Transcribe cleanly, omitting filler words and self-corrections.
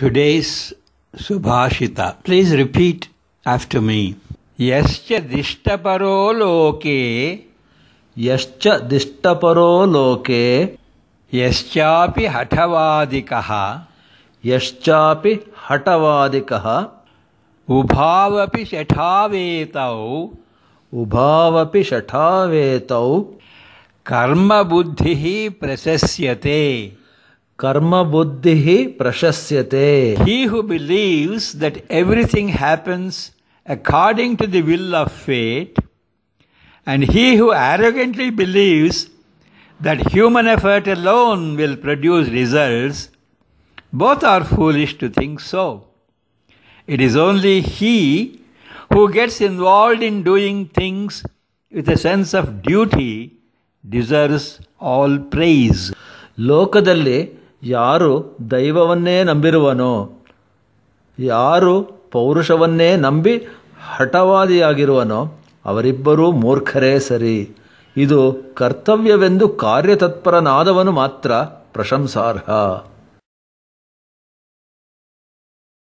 Today's Subhashita. Please repeat after me. Yascha dishtaparo loke. Yascha dishtaparo loke. Yaschapi hatavadikaha. Yaschapi hatavadikaha. Ubhavapi shathavetau. Ubhavapi shathavetau. Karma buddhihi prasasyate. Karma buddhihi prashasyate. He who believes that everything happens according to the will of fate, and he who arrogantly believes that human effort alone will produce results, both are foolish to think so. It is only he who gets involved in doing things with a sense of duty deserves all praise. ಲೋಕದಲ್ಲಿ ಯಾರು ದೈವವನ್ನೇ ನಂಬಿರುವನೋ, ಯಾರು ಪೌರುಷವನ್ನೇ ನಂಬಿ ಹಠವಾದಿಯಾಗಿರುವನೋ ಅವರಿಬ್ಬರೂ ಮೂರ್ಖರೇ ಸರಿ. ಇದು ಕರ್ತವ್ಯವೆಂದು ಕಾರ್ಯತತ್ಪರನಾದವನು ಮಾತ್ರ ಪ್ರಶಂಸಾರ್ಹ.